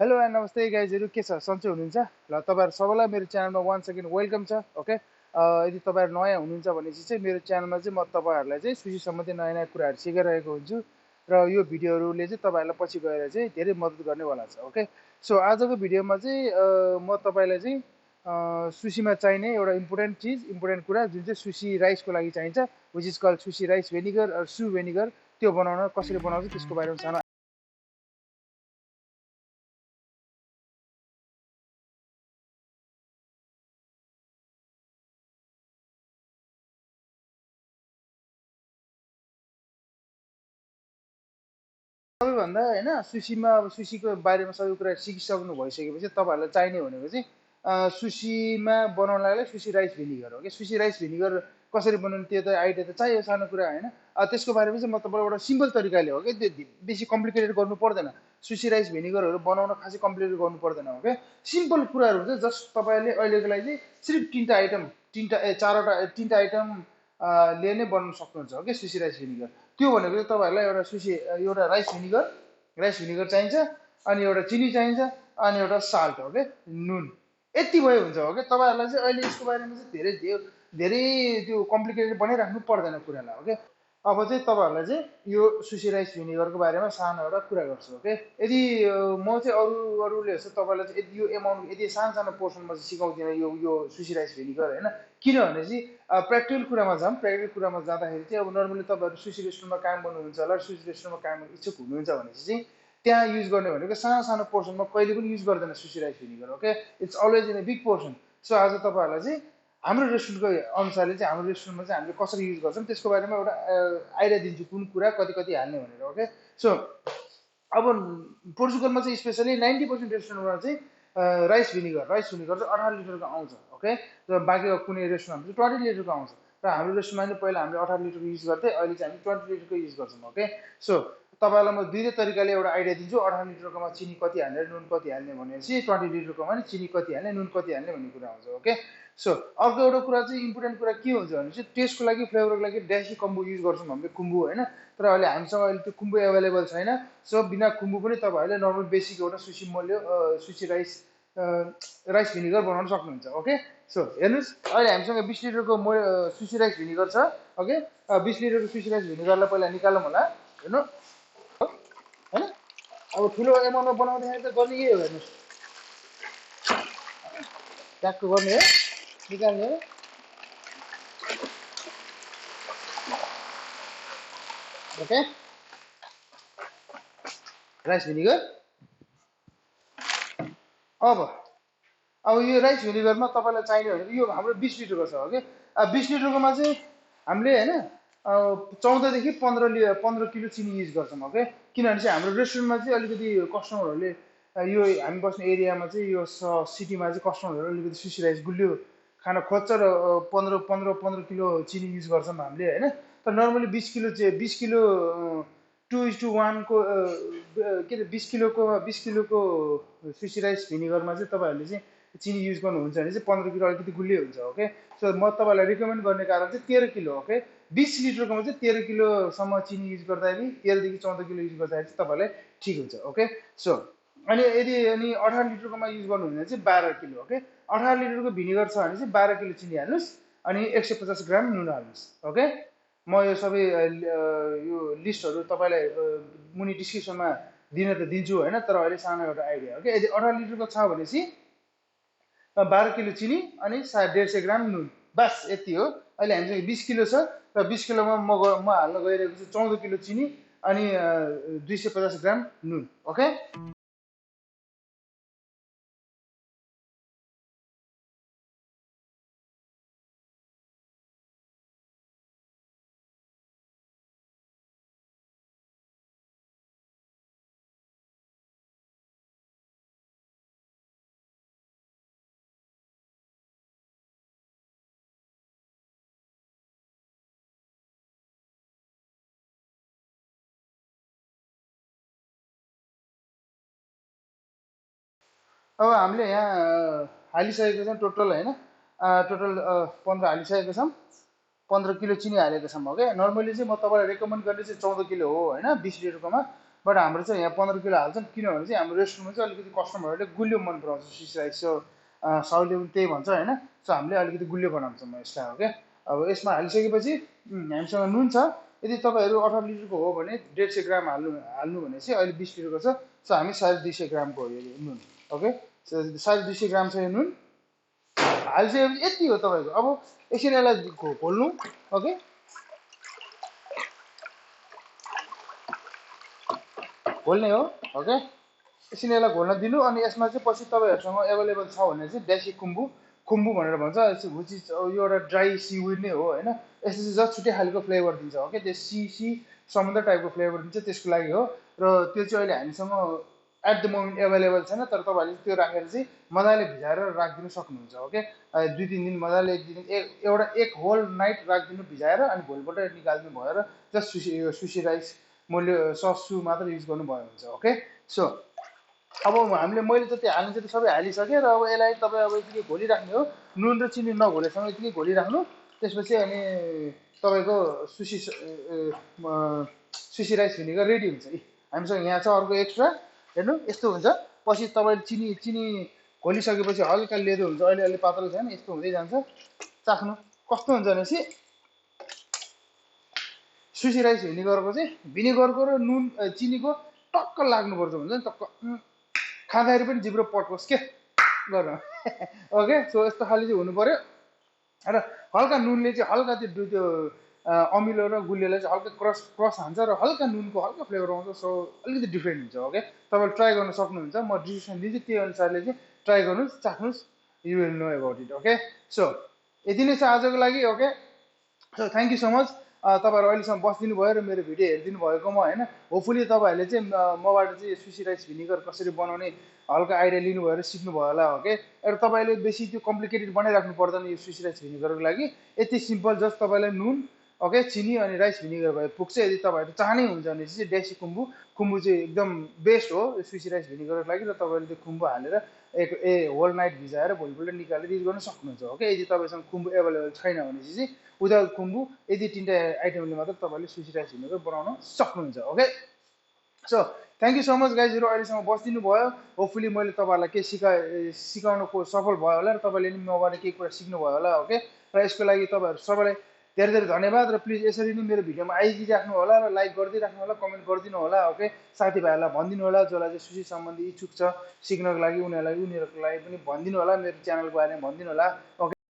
Hello and नमस्ते गाइजहरू के छ सन्चै हुनुहुन्छ ल तपाईँहरू सबैलाई मेरो च्यानलमा वान सेकेन्ड वेलकम छ ओके यदि तपाईँहरू नयाँ हुनुहुन्छ भनेपछि चाहिँ मेरो च्यानलमा चाहिँ म तपाईँहरूलाई चाहिँ सुशी सम्बन्धी नयाँ नयाँ कुराहरू सिकाइरहेको हुन्छु र यो भिडियोहरूले चाहिँ तपाईँहरूलाई पछि गएर चाहिँ धेरै मद्दत गर्नेवाला छ ओके सो आजको भिडियोमा चाहिँ म तपाईँलाई चाहिँ सुशीमा चाहिने एउटा इम्पोर्टेन्ट कुरा जुन चाहिँ सुशी राइसको लागि चाहिन्छ which is called sushi rice vinegar सु भेनिगर त्यो बनाउन कसरी बनाउँछ त्यसको बारेमा सानो सबैभन्दा होइन सुसीमा अब सुसीको बारेमा सबै कुरा सिकिसक्नु भइसकेपछि तपाईँहरूलाई चाहिने भनेको चाहिँ सुसीमा बनाउनलाई सुसी राइस भिनिगर हो कि सुसी राइस भिनिगर कसरी बनाउनु त्यो त आइडिया त चाहियो सानो कुरा होइन त्यसको बारेमा चाहिँ म तपाईँलाई एउटा सिम्पल तरिकाले हो कि त्यो बेसी कम्प्लिकेटेड गर्नु पर्दैन सुसी राइस भिनिगरहरू बनाउन खासै कम्प्लिकेटेड गर्नु पर्दैन हो क्या सिम्पल कुराहरू हुन्छ जस्ट तपाईँले अहिलेको लागि चाहिँ सिर्फ तिनवटा आइटम ले नै बनाउन सक्नुहुन्छ हो कि सुसी राइस भिनिगर त्यो भनेको चाहिँ तपाईँहरूलाई एउटा एउटा राइस भिनिगर चाहिन्छ अनि एउटा चिनी चाहिन्छ अनि एउटा साल्ट हो क्या नुन यति भयो हुन्छ हो क्या तपाईँहरूलाई चाहिँ अहिले यसको बारेमा चाहिँ धेरै धेरै त्यो कम्प्लिकेटेड बनाइराख्नु पर्दैन कुरालाई हो क्या अब चाहिँ तपाईँहरूलाई चाहिँ यो सुसी राइस भिनिगरको बारेमा सानो एउटा कुरा गर्छु ओके यदि म चाहिँ अरूले जस्तो तपाईँलाई चाहिँ यदि यो एमाउन्ट यदि सानो सानो पोर्सनमा चाहिँ सिकाउँदिनँ यो सुसी राइस भिनिगर होइन किनभने चाहिँ प्र्याक्टिकल कुरामा प्र्याक्टिकल कुरामा जाँदाखेरि चाहिँ अब नर्मली तपाईँहरू सुसी रेस्टुरेन्टमा काम गर्नुहुन्छ होला सुसी रेस्टुरेन्टमा काम गर्न इच्छुक हुनुहुन्छ भनेपछि चाहिँ त्यहाँ युज गर्ने भनेको सानो सानो पोर्सनमा कहिले पनि युज गर्दैन sushi rice vinegar okay it's always in a big portion so आज तपाईँहरूलाई चाहिँ हाम्रो रेस्टुरेन्टको अनुसारले चाहिँ हाम्रो रेस्टुरेन्टमा चाहिँ हामीले कसरी युज गर्छौँ त्यसको बारेमा एउटा आइडिया दिन्छु कुन कुरा कति कति हाल्ने भनेर ओके सो अब पोर्चुगलमा चाहिँ स्पेसली 90% रेस्टुरेन्टमा चाहिँ राइस भिनिगर चाहिँ 18 लिटरको आउँछ ओके र बाँकी कुनै रेस्टुरेन्टमा चाहिँ 20 लिटरको आउँछ र हाम्रो रेस्टुरेन्टमा चाहिँ पहिला हामीले 18 लिटरको युज गर्थेँ अहिले चाहिँ हामी 20 लिटरको युज गर्छौँ ओके सो तपाईँलाई म दुईवटै तरिकाले एउटा आइडिया दिन्छु 18 लिटरकोमा चिनी कति हाल्ने नुन कति हाल्ने भनेपछि 20 लिटरकोमा नि चिनी कति हाल्ने नुन कति हाल्ने भन्ने कुरा आउँछ ओके सो अर्को एउटा कुरा चाहिँ इम्पोर्टेन्ट कुरा के हुन्छ भने चाहिँ टेस्टको लागि फ्लेभरको लागि डेसी कम्बो युज गर्छौँ हामीले कुम्बु होइन तर अहिले हामीसँग अहिले त्यो कुम्बु एभाइलेबल छैन सो बिना कुम्बु पनि तपाईँहरूले नर्मल बेसिक एउटा सुसी मूल्य सुसी राइस भिनिगर बनाउन सक्नुहुन्छ ओके सो हेर्नुहोस् अहिले हामीसँग 20 लिटरको सुसी राइस भिनिगर छ ओके 20 लिटरको सुसी राइस भिनिगरलाई पहिला निकालौँ होला हेर्नु होइन अब ठुलो एमाउन्टमा बनाउँदाखेरि त गर्ने यही हो हेर्नुहोस् ट्याक्क गर्ने हो निकाल्ने हो ओके राइस भिनिगर अब यो राइस भिनिगरमा तपाईँलाई चाहिने भनेको यो हाम्रो 20 लिटरको छ ओके 20 लिटरकोमा चाहिँ हामीले होइन 14 देखि 15 किलो चिनी युज गर्छौँ ओके किनभने चाहिँ हाम्रो रेस्टुरेन्टमा चाहिँ अलिकति कस्टमरहरूले यो हामी बस्ने एरियामा चाहिँ यो सिटीमा चाहिँ कस्टमरहरू अलिकति सुसी राइस गुलियो खान खोज्छ र 15 किलो चिनी युज गर्छौँ हामीले होइन तर नर्मली 20 किलो 2:1को के अरे 20 किलोको सुसी राइस भिनिगरमा चाहिँ तपाईँहरूले चाहिँ चिनी युज गर्नुहुन्छ भने चाहिँ 15 किलो अलिकति गुलियो हुन्छ ओके सो म तपाईँलाई रिकमेन्ड गर्ने कारण चाहिँ 13 किलो ओके 20 लिटरकोमा चाहिँ 13 किलोसम्म चिनी युज गर्दाखेरि 13 देखि 14 किलो युज गर्दाखेरि चाहिँ तपाईँलाई ठिक हुन्छ ओके सो अनि यदि 18 लिटरकोमा युज गर्नुहुन्छ भने चाहिँ 12 किलो ओके 18 लिटरको भिनिगर छ भने चाहिँ 12 किलो चिनी हाल्नुहोस् अनि 150 ग्राम नुन हाल्नुहोस् ओके म यो सबै यो लिस्टहरू तपाईँलाई मुनि डिस्क्रिप्सनमा दिन त दिन्छु होइन तर अहिले सानो एउटा आइडिया ओके यदि 18 लिटरको छ भनेपछि 12 किलो चिनी अनि 150 ग्राम नुन बस यति हो अहिले हामीसँग 20 किलो छ र 20 किलोमा म हाल्न गइरहेको छु 14 किलो चिनी अनि 250 ग्राम नुन ओके अब हामीले यहाँ हालिसकेको छौँ टोटल होइन टोटल 15 हालिसकेको छौँ 15 किलो चिनी हालेको छौँ ओके नर्मली चाहिँ म तपाईँलाई रेकमेन्ड गर्ने चाहिँ 14 किलो हो होइन 20 लिटरकोमा बट हाम्रो चाहिँ यहाँ 15 किलो हाल्छन् किनभने चाहिँ हाम्रो रेस्टुरेन्टमा चाहिँ अलिकति कस्टमरहरूले गुलियो मन पराउँछ सुसी राइस। सो साउले पनि त्यही भन्छ होइन। सो हामीले अलिकति गुलियो बनाउँछौँ म यसलाई हो क्या। अब यसमा हालिसकेपछि हामीसँग नुन छ। यदि तपाईँहरू 18 लिटरको हो भने 150 ग्राम हाल्नु भने चाहिँ अहिले 20 लिटरको छ। सो हामी 250 ग्रामको हो यो नुन। ओके, 250 ग्राम छ यो नुन हालिसकेपछि यति हो तपाईँको। अब एकछिन यसलाई खोल्नु। ओके, खोल्ने हो। ओके, एकछिन यसलाई घोल्न दिनु। अनि यसमा चाहिँ पछि तपाईँहरूसँग एभाइलेबल छ भने चाहिँ देसी खुम्बु खुम्बु भनेर भन्छ, विच इज यो एउटा ड्राई सिविड नै हो होइन। यसले चाहिँ जस्ट छुट्टै खालको फ्लेभर दिन्छ। ओके, त्यो सी समुद्र टाइपको फ्लेभर दिन्छ, त्यसको लागि हो। र त्यो चाहिँ अहिले हामीसँग एट द मोमेन्ट एभाइलेबल छैन, तर तपाईँहरूले त्यो राखेर चाहिँ मजाले भिजाएर राखिदिनु सक्नुहुन्छ। ओके, 2-3 दिन मजाले एक होल नाइट राखिदिनु भिजाएर, अनि भोलिपल्ट निकालिदिनु भयो र जस्ट सुसी राइस मैले सस मात्र युज गर्नुभयो हुन्छ। ओके, सो अब मैले जति हाल्नु चाहिँ सबै हालिसकेँ र अब यसलाई तपाईँ अब यतिकै घोलिराख्ने हो। नुन र चिनी नघोलेसम्म यतिकै घोलिराख्नु। त्यसपछि अनि तपाईँको सुसी राइस भिनेगर रेडी हुन्छ। हामीसँग यहाँ छ अर्को एक्स्ट्रा, हेर्नु यस्तो हुन्छ। पछि तपाईँले चिनी घोलिसकेपछि हल्का लेदो हुन्छ, अहिले अलि पातलो छैन, यस्तो हुँदै जान्छ। चाख्नु कस्तो हुन्छ भनेपछि सुसी राइस भिनेगरको चाहिँ भिनेगरको र नुन चिनीको टक्क लाग्नुपर्छ हुन्छ नि, टक्क खाँदाखेरि पनि जिब्रो पटकोस् के गर्न। ओके, सो यस्तो खाले चाहिँ हुनु पर्यो। र हल्का नुनले चाहिँ हल्का त्यो अमिलो र गुलियोलाई चाहिँ हल्का क्रस हान्छ र हल्का नुनको हल्का फ्लेभर आउँछ। सो अलिकति डिफ्रेन्ट हुन्छ। ओके, तपाईँले ट्राई गर्न सक्नुहुन्छ। म डिसिसन दिन्छु, त्यही अनुसारले चाहिँ ट्राई गर्नुहोस्, चाख्नुहोस्, you will know about it. Okay, so यति नै छ आजको लागि। Okay, so thank you so much. तपाईँहरू अहिलेसम्म बसिदिनु भयो र मेरो भिडियो हेरिदिनु भएकोमा होइन। होपफुली तपाईँहरूले चाहिँ मबाट चाहिँ सुसी राइस भिनेगर कसरी बनाउने हल्का आइडिया लिनुभयो र सिक्नुभयो होला। ओके, र तपाईँले बेसी त्यो कम्प्लिकेटेड बनाइराख्नु पर्दैन यो सुसी राइस भिनेगरको लागि। यति सिम्पल, जस्ट तपाईँलाई नुन, ओके, चिनी अनि राइस भिनेगर भए पुग्छ। यदि तपाईँहरू चाहनै हुन्छ भने चाहिँ देसी खुम्बु चाहिँ एकदम बेस्ट हो सुसी राइस भिनेगरको लागि। र तपाईँले त्यो खुम्बु हालेर होल नाइट भिजाएर भोलिपल्ट निकालेर युज गर्न सक्नुहुन्छ। ओके, यदि तपाईँसँग खुम्बु एभाइलेबल छैन भने चाहिँ विदाउट खुम्बु यदि 3टा आइटमले मात्र तपाईँले सुसी राइस भिनेगर बनाउन सक्नुहुन्छ। Okay, so thank you so much गाइजहरू, अहिलेसम्म बसिदिनु भयो। होपफुली मैले तपाईँहरूलाई केही सिकाउनको सफल भयो होला र तपाईँले नि मबाट केही कुरा सिक्नुभयो होला। ओके, र यसको लागि तपाईँहरू सबैलाई धेरै धेरै धन्यवाद। र प्लिज यसरी नै मेरो भिडियोमा आइदिइराख्नु होला र लाइक गरिदिइराख्नु होला, कमेन्ट गरिदिनु होला। ओके, साथीभाइहरूलाई भनिदिनु होला जसलाई चाहिँ सुसी सम्बन्धी इच्छुक छ सिक्नको लागि, उनीहरूको लागि पनि भनिदिनु होला, मेरो च्यानलको बारेमा भनिदिनु होला। ओके।